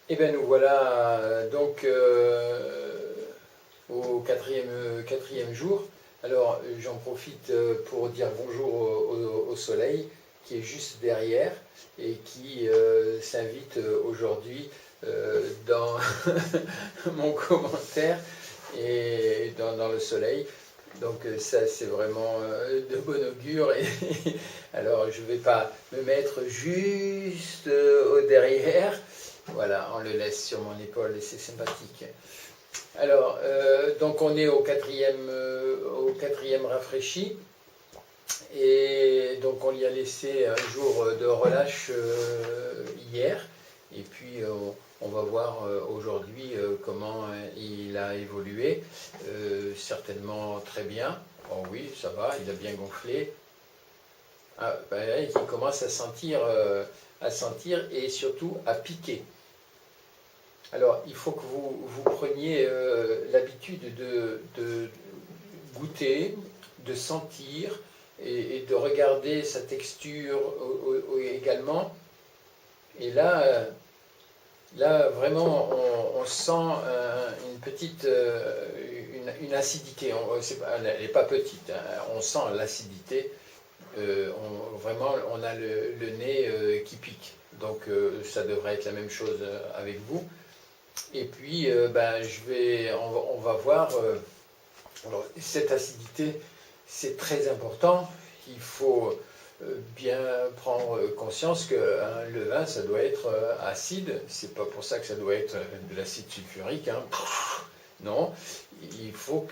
Et bien nous voilà donc au quatrième jour. Alors j'en profite pour dire bonjour au soleil qui est juste derrière et qui s'invite aujourd'hui dans mon commentaire et dans le soleil. Donc ça c'est vraiment de bon augure. Et alors je ne vais pas me mettre juste au derrière. Voilà, on le laisse sur mon épaule et c'est sympathique. Alors, donc on est au quatrième rafraîchi. Et donc on y a laissé un jour de relâche hier. Et puis on va voir aujourd'hui comment il a évolué. Certainement très bien. Oh oui, ça va, il a bien gonflé. Ah, ben, il commence à sentir et surtout à piquer. Alors, il faut que vous preniez l'habitude de goûter, de sentir et de regarder sa texture également. Et là vraiment, on sent une petite une acidité. Elle n'est pas petite, hein, on sent l'acidité. Vraiment, on a le nez qui pique. Donc, ça devrait être la même chose avec vous. Et puis, ben, on va voir. Alors, cette acidité, c'est très important. Il faut bien prendre conscience qu'un levain, ça doit être acide. C'est pas pour ça que ça doit être de l'acide sulfurique, hein. Non, il faut.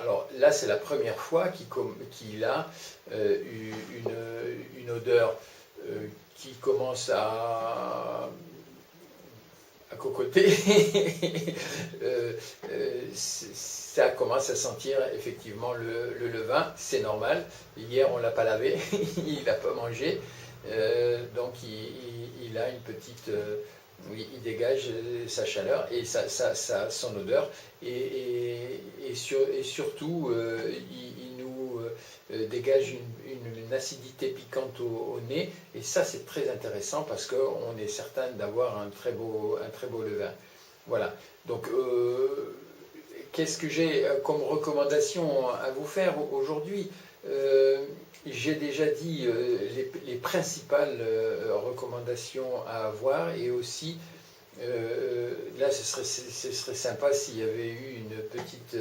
Alors là, c'est la première fois qu'il a une odeur qui commence à cocoter. Ça commence à sentir effectivement le levain, c'est normal. Hier, on ne l'a pas lavé, il n'a pas mangé. Donc, il a une petite. Oui, il dégage sa chaleur et son odeur. Et surtout, il nous dégage une acidité piquante au nez. Et ça, c'est très intéressant parce qu'on est certain d'avoir un très beau levain. Voilà. Donc, qu'est-ce que j'ai comme recommandation à vous faire aujourd'hui? J'ai déjà dit les principales recommandations à avoir et aussi là ce serait sympa s'il y avait eu une petite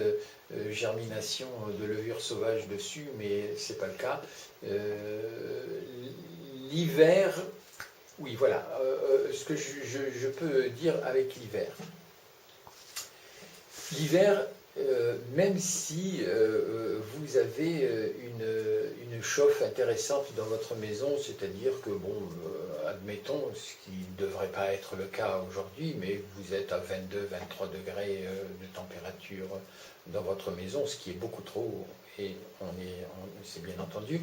germination de levure sauvage dessus, mais c'est pas le cas. L'hiver, oui voilà, ce que je peux dire avec l'hiver. L'hiver, même si vous avez une chauffe intéressante dans votre maison, c'est-à-dire que, bon, admettons, ce qui ne devrait pas être le cas aujourd'hui, mais vous êtes à 22-23 degrés de température dans votre maison, ce qui est beaucoup trop, et c'est bien entendu,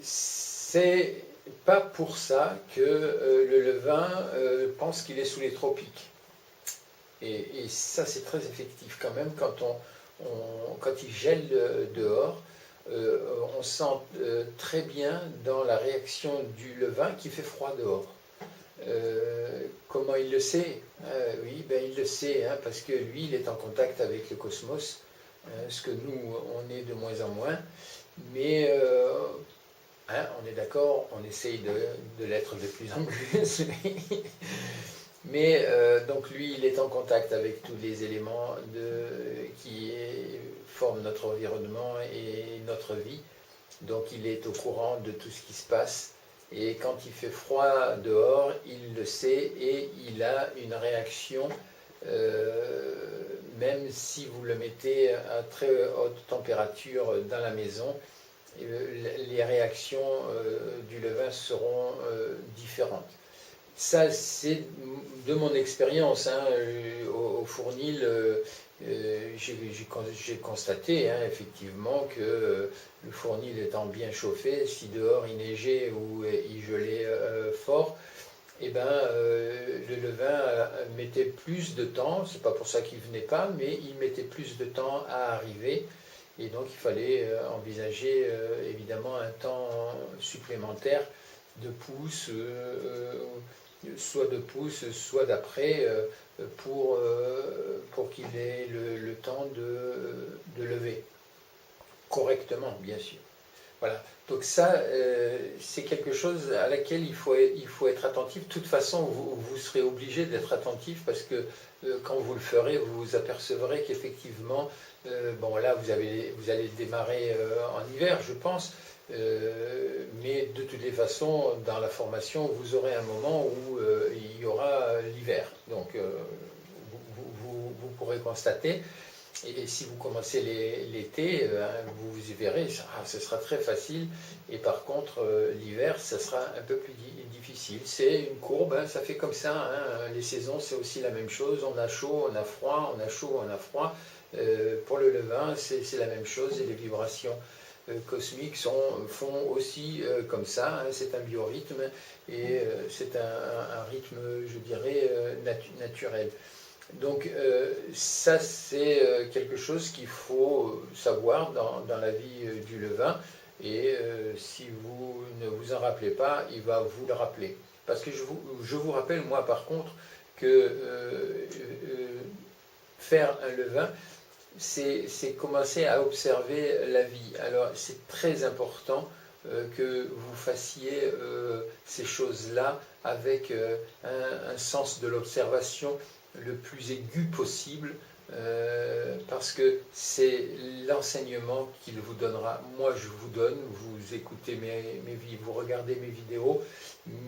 c'est pas pour ça que le levain pense qu'il est sous les tropiques. Et ça, c'est très effectif quand même quand il gèle dehors. On sent très bien dans la réaction du levain qu'il fait froid dehors. Comment il le sait? Oui, ben, il le sait, hein, parce que lui, il est en contact avec le cosmos, ce que nous, on est de moins en moins. Mais hein, on est d'accord, on essaye de l'être de plus en plus. Mais donc lui, il est en contact avec tous les éléments qui forment notre environnement et notre vie. Donc il est au courant de tout ce qui se passe. Et quand il fait froid dehors, il le sait et il a une réaction, même si vous le mettez à très haute température dans la maison, les réactions du levain seront différentes. Ça, c'est de mon expérience, hein, au Fournil. J'ai constaté, hein, effectivement que le Fournil étant bien chauffé, si dehors il neigeait ou il gelait fort, eh ben, le levain mettait plus de temps, c'est pas pour ça qu'il venait pas, mais il mettait plus de temps à arriver. Et donc il fallait envisager évidemment un temps supplémentaire de pouce, soit de pouce, soit d'après, pour qu'il ait le temps de lever correctement, bien sûr. Voilà, donc ça, c'est quelque chose à laquelle il faut être attentif. De toute façon, vous serez obligé d'être attentif parce que quand vous le ferez, vous vous apercevrez qu'effectivement, bon là, vous allez démarrer en hiver, je pense, mais de toutes les façons, dans la formation, vous aurez un moment où il y aura l'hiver. Donc, vous pourrez constater. Et si vous commencez l'été, vous verrez, ce sera très facile. Et par contre, l'hiver, ça sera un peu plus difficile. C'est une courbe, hein, ça fait comme ça. Hein. Les saisons, c'est aussi la même chose. On a chaud, on a froid, on a chaud, on a froid. Pour le levain, c'est la même chose. Et les vibrations cosmiques font aussi comme ça. Hein. C'est un biorhythme et c'est un rythme, je dirais, naturel. Donc ça, c'est quelque chose qu'il faut savoir dans la vie du levain. Et si vous ne vous en rappelez pas, il va vous le rappeler. Parce que je vous rappelle, moi, par contre, que faire un levain, c'est commencer à observer la vie. Alors, c'est très important que vous fassiez ces choses-là avec un sens de l'observation le plus aigu possible, parce que c'est l'enseignement qu'il vous donnera. Moi, je vous donne, vous écoutez vous regardez mes vidéos,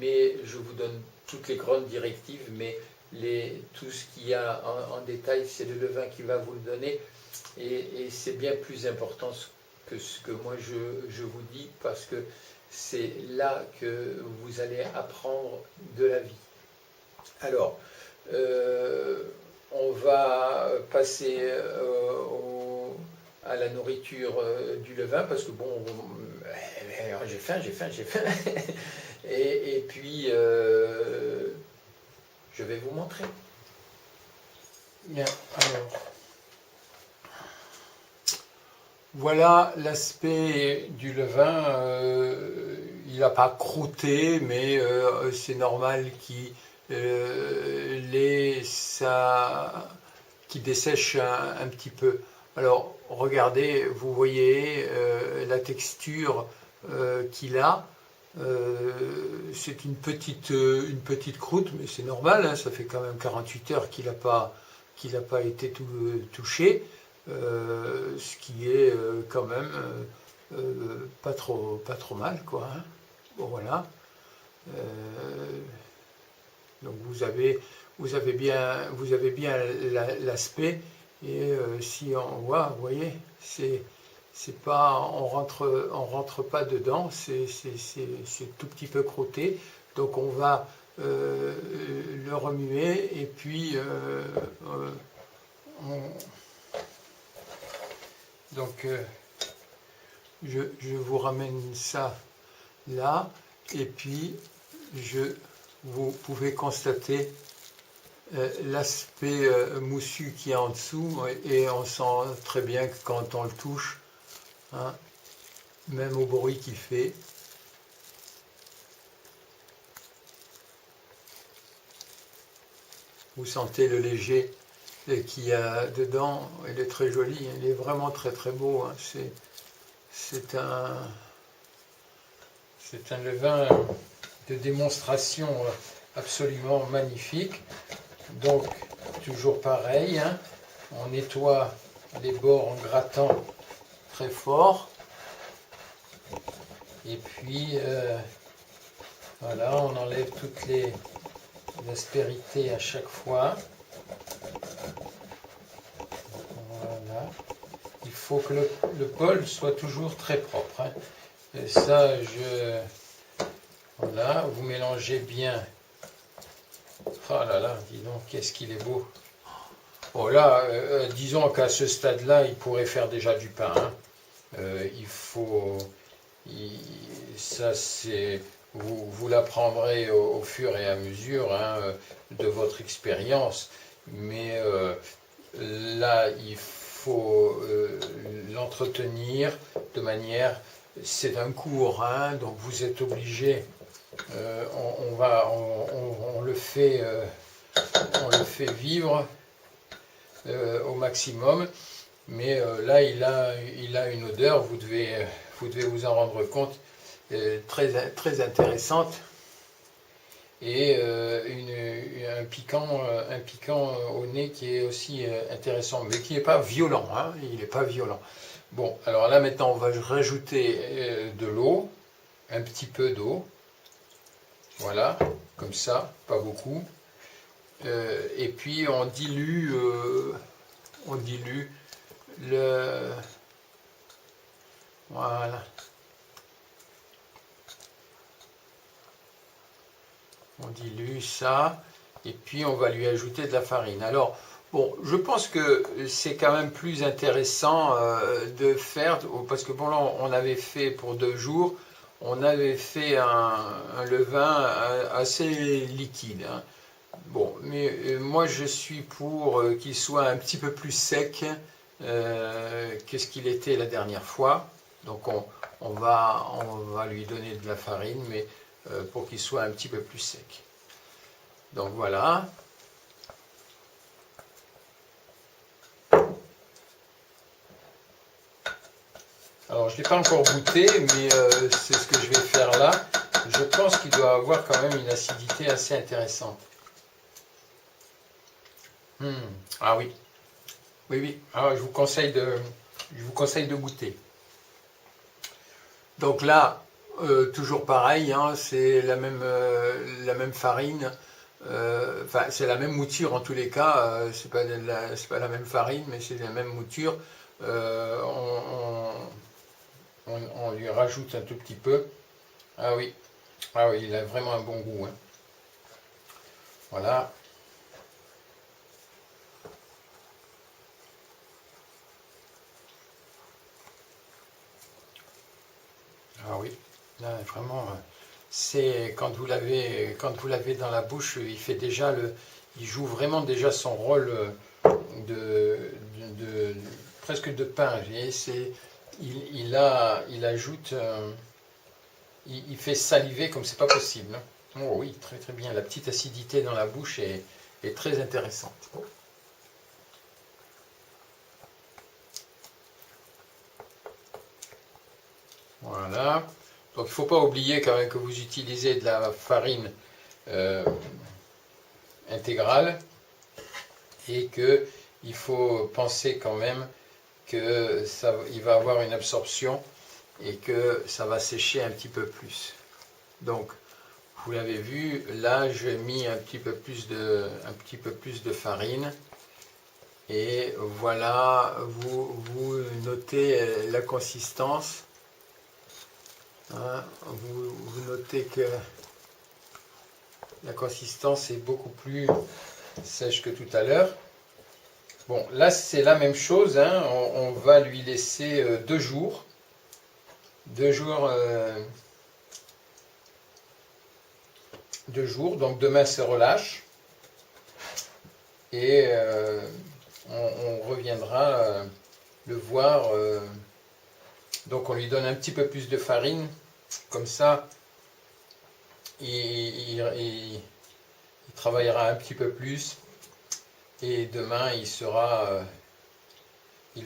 mais je vous donne toutes les grandes directives, mais tout ce qu'il y a en détail, c'est le levain qui va vous le donner, et c'est bien plus important que ce que moi je vous dis, parce que c'est là que vous allez apprendre de la vie. Alors, on va passer à la nourriture du levain, parce que bon, j'ai faim. Et puis, je vais vous montrer. Bien, alors, voilà l'aspect du levain. Il n'a pas croûté, mais c'est normal qu'il qui dessèche un petit peu. Alors regardez, vous voyez la texture qu'il a. C'est une petite croûte, mais c'est normal, hein, ça fait quand même 48 heures qu'il n'a pas été touché, ce qui est quand même pas trop mal, quoi. Hein. Bon, voilà. Donc vous avez bien l'aspect, et si on voit, vous voyez, c'est pas, on rentre pas dedans, c'est tout petit peu croûté, donc on va le remuer, et puis je vous ramène ça là, et puis vous pouvez constater l'aspect moussu qui est en dessous, et on sent très bien que quand on le touche, hein, même au bruit qu'il fait, vous sentez le léger qu'il y a dedans. Il est très joli, il est vraiment très très beau. Hein. C'est un levain de démonstration absolument magnifique. Donc toujours pareil, hein, on nettoie les bords en grattant très fort, et puis voilà, on enlève toutes les aspérités à chaque fois. Voilà, il faut que le bol soit toujours très propre, hein. Et ça, voilà, vous mélangez bien. Oh là là, dis donc, qu'est-ce qu'il est beau. Bon là, disons qu'à ce stade-là, il pourrait faire déjà du pain. Hein. Ça c'est, vous l'apprendrez au fur et à mesure, hein, de votre expérience. Mais là, il faut l'entretenir de manière, c'est un cours, hein, donc vous êtes obligé on le fait vivre au maximum. Mais là, il a une odeur, vous devez vous en rendre compte, très intéressante. Et un piquant au nez qui est aussi intéressant, mais qui n'est pas violent, hein, il n'est pas violent. Bon, alors là maintenant on va rajouter de l'eau, un petit peu d'eau, voilà, comme ça, pas beaucoup. Et puis on dilue le... Voilà. On dilue ça, et puis on va lui ajouter de la farine. Alors, bon, je pense que c'est quand même plus intéressant de faire, parce que bon, là, on avait fait pour 2 jours, on avait fait un levain assez liquide, hein. Bon, mais moi je suis pour qu'il soit un petit peu plus sec que ce qu'il était la dernière fois. Donc on va lui donner de la farine, mais pour qu'il soit un petit peu plus sec. Donc voilà. Alors je ne l'ai pas encore goûté, mais c'est ce que je vais faire là. Je pense qu'il doit avoir quand même une acidité assez intéressante. Ah oui. Oui, oui. Alors je vous conseille de goûter. Donc là, toujours pareil, hein, c'est la même farine, enfin c'est la même mouture en tous les cas, c'est pas la même farine, mais c'est la même mouture. On lui rajoute un tout petit peu. Ah oui, ah oui, il a vraiment un bon goût, hein. Voilà. Ah oui, là vraiment, c'est quand vous l'avez dans la bouche, il joue vraiment déjà son rôle presque de pain. Il ajoute, il fait saliver comme c'est pas possible, hein. Oh oui, très très bien. La petite acidité dans la bouche est très intéressante. Voilà. Donc il ne faut pas oublier quand même que vous utilisez de la farine intégrale et qu'il faut penser quand même qu'il va avoir une absorption et que ça va sécher un petit peu plus. Donc vous l'avez vu, là j'ai mis un petit peu plus de farine. Et voilà, vous notez la consistance. Hein, vous notez que la consistance est beaucoup plus sèche que tout à l'heure. Bon, là c'est la même chose, hein, on va lui laisser 2 jours. 2 jours, 2 jours, donc demain se relâche. Et on reviendra le voir. Donc on lui donne un petit peu plus de farine, comme ça il travaillera un petit peu plus et demain il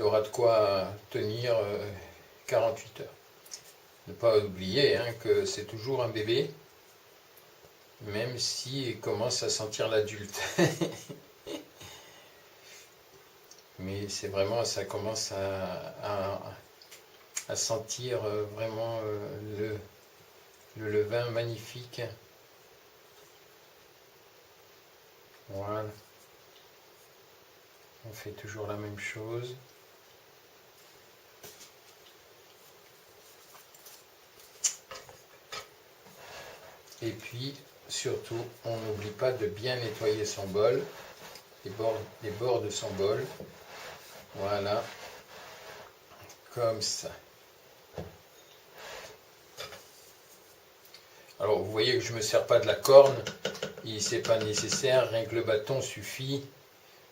aura de quoi tenir 48 heures. Ne pas oublier, hein, que c'est toujours un bébé, même s'il commence à sentir l'adulte. Mais c'est vraiment, ça commence à sentir vraiment le levain magnifique. Voilà. On fait toujours la même chose. Et puis, surtout, on n'oublie pas de bien nettoyer son bol, les bords de son bol. Voilà. Comme ça. Alors, vous voyez que je ne me sers pas de la corne. C'est pas nécessaire, rien que le bâton suffit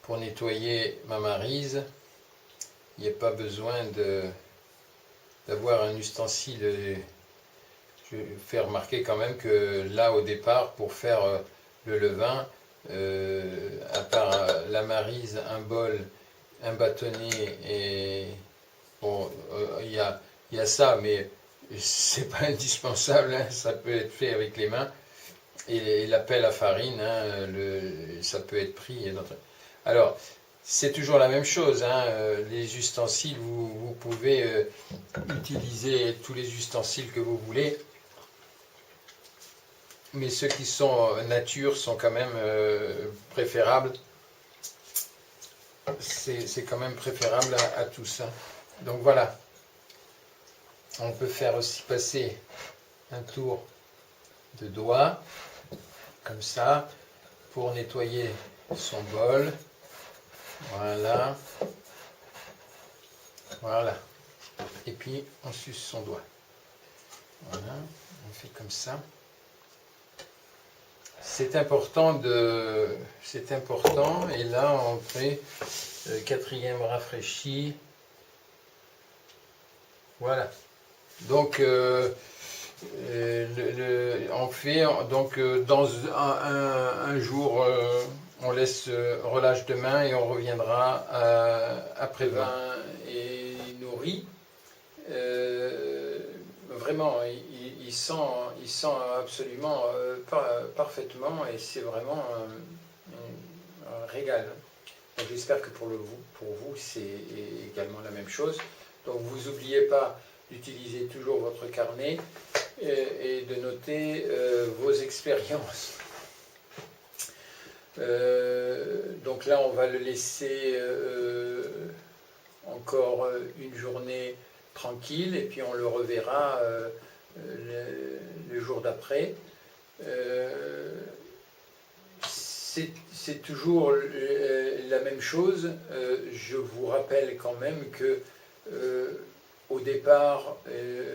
pour nettoyer ma maryse. Il n'y a pas besoin d'avoir un ustensile, je fais remarquer quand même que là, au départ, pour faire le levain, à part la maryse, un bol, un bâtonnet et bon, il y a ça, mais c'est pas indispensable, hein, ça peut être fait avec les mains. Et la pelle à farine, hein, ça peut être pris. Alors, c'est toujours la même chose, hein, les ustensiles, vous pouvez utiliser tous les ustensiles que vous voulez, mais ceux qui sont nature sont quand même préférables. C'est quand même préférable à tout ça. Donc voilà, on peut faire aussi passer un tour de doigt, comme ça, pour nettoyer son bol. Voilà. Voilà. Et puis, on suce son doigt. Voilà, on fait comme ça. C'est important, et là, on fait le quatrième rafraîchi. Voilà. Donc, on fait donc dans un jour, on laisse relâche de main et on reviendra après le vin et nourri. Vraiment, il sent absolument parfaitement et c'est vraiment un régal. J'espère que pour vous, c'est également la même chose. Donc vous n'oubliez pas d'utiliser toujours votre carnet et de noter vos expériences. Donc là, on va le laisser encore une journée tranquille et puis on le reverra le jour d'après. C'est toujours la même chose. Je vous rappelle quand même que au départ,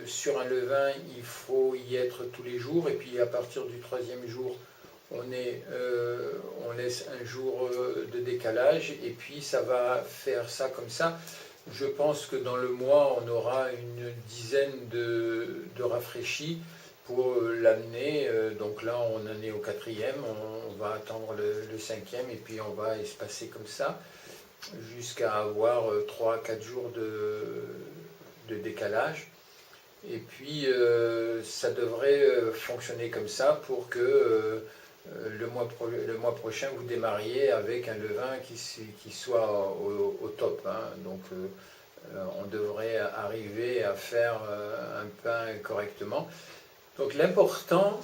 sur un levain, il faut y être tous les jours, et puis à partir du troisième jour, on laisse un jour de décalage, et puis ça va faire ça comme ça. Je pense que dans le mois, on aura une dizaine de rafraîchis pour l'amener. Donc là, on en est au quatrième, on va attendre le cinquième, et puis on va espacer comme ça, jusqu'à avoir 3-4 jours de décalage. Et puis ça devrait fonctionner comme ça pour que le mois prochain vous démarriez avec un levain qui soit au top, hein. Donc on devrait arriver à faire un pain correctement. Donc l'important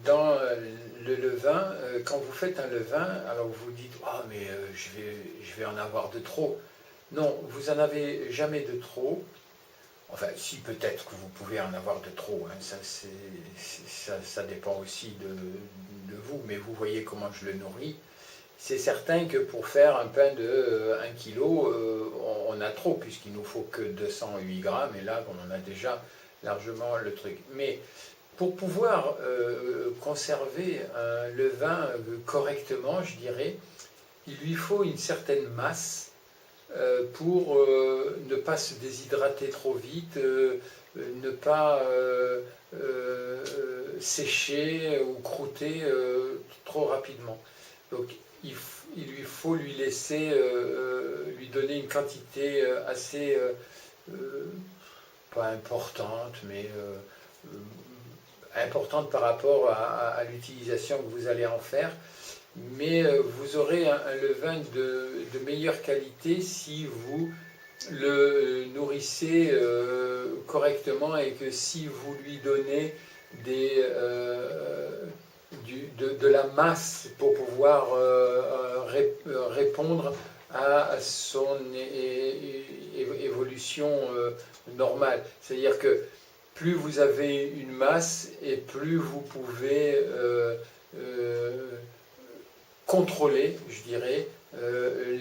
dans le levain, quand vous faites un levain, alors vous vous dites ah mais je vais en avoir de trop. Non, vous n'en avez jamais de trop. Enfin, si peut-être que vous pouvez en avoir de trop, hein, ça dépend aussi de vous, mais vous voyez comment je le nourris. C'est certain que pour faire un pain de 1 kg, on a trop, puisqu'il nous faut que 208 grammes, et là, on en a déjà largement le truc. Mais pour pouvoir conserver un levain correctement, je dirais, il lui faut une certaine masse pour ne pas se déshydrater trop vite, ne pas sécher ou croûter trop rapidement. Donc il lui faut lui laisser, lui donner une quantité assez, pas importante, mais importante par rapport à l'utilisation que vous allez en faire. Mais vous aurez un levain de meilleure qualité si vous le nourrissez correctement et que si vous lui donnez de la masse pour pouvoir répondre à son évolution normale. C'est-à-dire que plus vous avez une masse et plus vous pouvez contrôler, je dirais,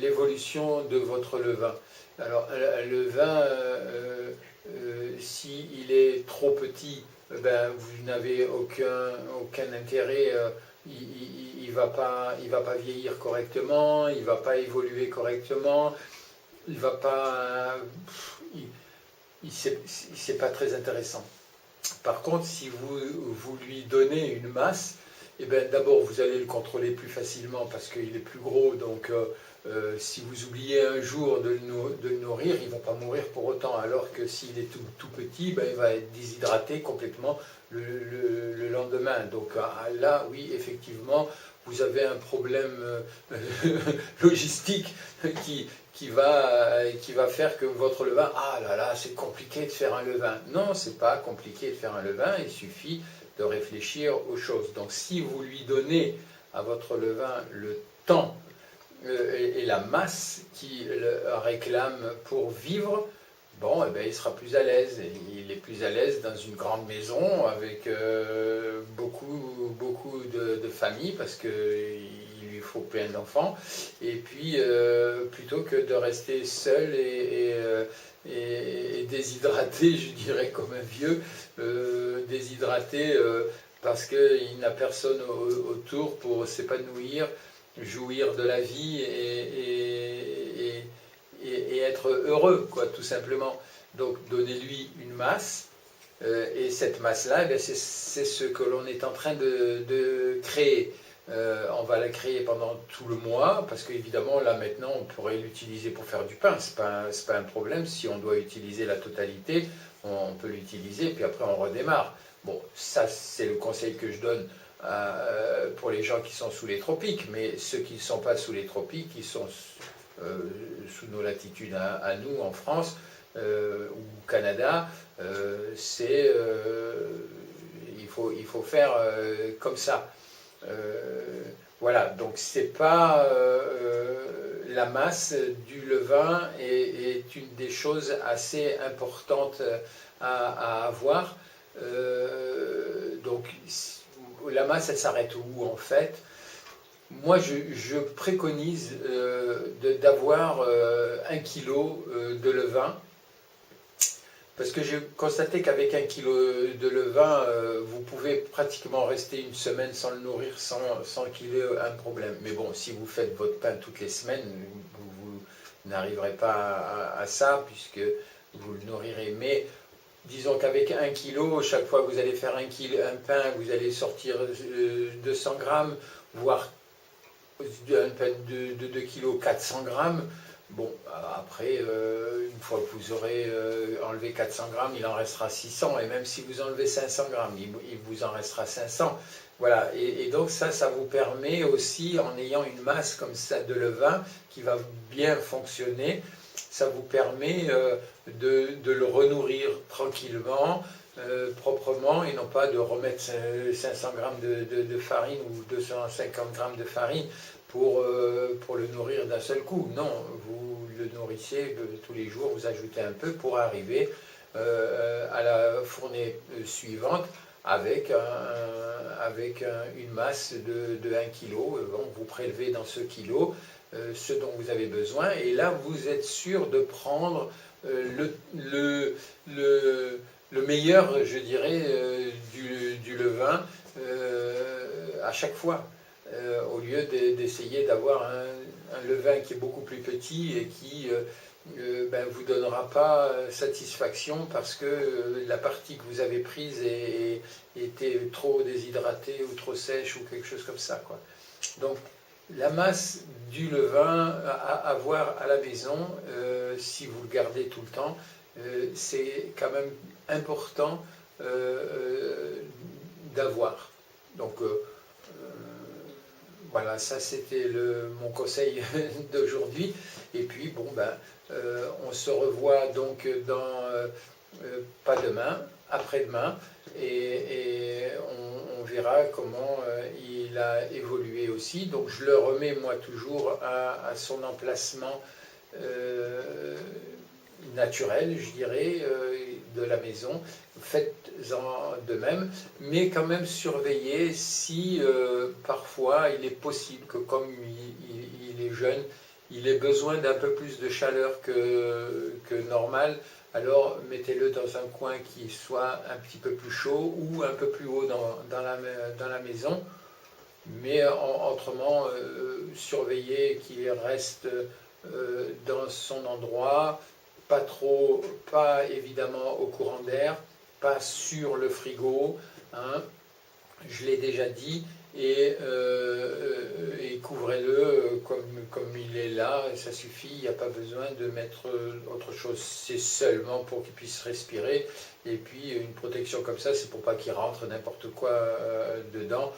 l'évolution de votre levain. Alors, le vin, s'il est trop petit, ben, vous n'avez aucun intérêt, il va pas vieillir correctement, il ne va pas évoluer correctement, il va pas, c'est pas très intéressant. Par contre, si vous lui donnez une masse, eh ben, d'abord vous allez le contrôler plus facilement parce qu'il est plus gros. Donc si vous oubliez un jour de le nourrir, il ne va pas mourir pour autant. Alors que s'il est tout petit, ben, il va être déshydraté complètement le lendemain. Donc là, oui, effectivement, vous avez un problème logistique qui va faire que votre levain, ah là là, c'est compliqué de faire un levain. Non, c'est pas compliqué de faire un levain, il suffit de réfléchir aux choses. Donc si vous lui donnez à votre levain le temps et la masse qu'il réclame pour vivre, bon, eh ben, il sera plus à l'aise. Il est plus à l'aise dans une grande maison avec beaucoup de familles parce qu'il lui faut plein d'enfants. Et puis, plutôt que de rester seul et déshydraté, je dirais comme un vieux, déshydraté parce qu'il n'a personne autour pour s'épanouir, jouir de la vie et être heureux, quoi, tout simplement. Donc donnez-lui une masse, et cette masse-là, eh c'est ce que l'on est en train de créer. On va la créer pendant tout le mois, parce qu'évidemment, là maintenant, on pourrait l'utiliser pour faire du pain, c'est pas un problème. Si on doit utiliser la totalité, on peut l'utiliser, puis après on redémarre. Bon, ça c'est le conseil que je donne pour les gens qui sont sous les tropiques, mais ceux qui ne sont pas sous les tropiques, qui sont sous nos latitudes à nous en France ou au Canada, il faut faire comme ça. Voilà, donc c'est pas la masse du levain est une des choses assez importantes à avoir. Donc la masse, elle s'arrête où en fait? Moi, je préconise d'avoir 1 kilo de levain, parce que j'ai constaté qu'avec 1 kilo de levain, vous pouvez pratiquement rester une semaine sans le nourrir sans qu'il ait un problème. Mais bon, si vous faites votre pain toutes les semaines, vous n'arriverez pas à ça, puisque vous le nourrirez. Mais disons qu'avec 1 kilo, chaque fois que vous allez faire un pain, vous allez sortir 200 grammes, voire un pain de 2 kg, 400 grammes. Bon, après, une fois que vous aurez enlevé 400 grammes, il en restera 600. Et même si vous enlevez 500 grammes, il vous en restera 500. Voilà, et donc ça vous permet aussi, en ayant une masse comme ça de levain qui va bien fonctionner, ça vous permet de le renourrir tranquillement, proprement, et non pas de remettre 500 grammes de farine ou 250 grammes de farine pour le nourrir d'un seul coup. Non, vous le nourrissez tous les jours, vous ajoutez un peu pour arriver à la fournée suivante avec une masse de 1 kg. Bon, vous prélevez dans ce kilo ce dont vous avez besoin, et là vous êtes sûr de prendre le meilleur, je dirais, du levain à chaque fois, au lieu d'essayer d'avoir un levain qui est beaucoup plus petit et qui ben, vous donnera pas satisfaction parce que la partie que vous avez prise était trop déshydratée ou trop sèche ou quelque chose comme ça, quoi. Donc la masse du levain à avoir à la maison, si vous le gardez tout le temps, c'est quand même important d'avoir. Donc voilà, ça c'était mon conseil d'aujourd'hui. Et puis bon, ben, on se revoit donc dans pas demain, après-demain, et on verra comment il a évolué aussi. Donc je le remets moi toujours à son emplacement naturel, je dirais, de la maison. Faites-en de même, mais quand même surveillez si parfois il est possible que comme il est jeune, il ait besoin d'un peu plus de chaleur que normal. Alors mettez-le dans un coin qui soit un petit peu plus chaud ou un peu plus haut dans la maison. Mais autrement, surveillez qu'il reste dans son endroit, pas évidemment au courant d'air, pas sur le frigo, hein, je l'ai déjà dit, et couvrez-le comme il est là, et ça suffit, il n'y a pas besoin de mettre autre chose, c'est seulement pour qu'il puisse respirer, et puis une protection comme ça, c'est pour pas qu'il rentre n'importe quoi dedans.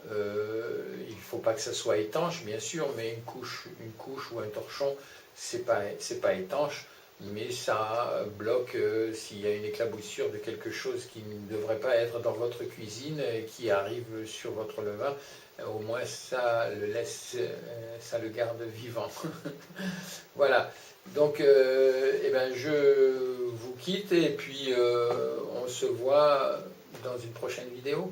Il ne faut pas que ça soit étanche, bien sûr, mais une couche ou un torchon, c'est pas étanche, mais ça bloque s'il y a une éclaboussure de quelque chose qui ne devrait pas être dans votre cuisine et qui arrive sur votre levain. Au moins ça le laisse, ça le garde vivant. Voilà. Donc, eh ben, je vous quitte et puis on se voit dans une prochaine vidéo.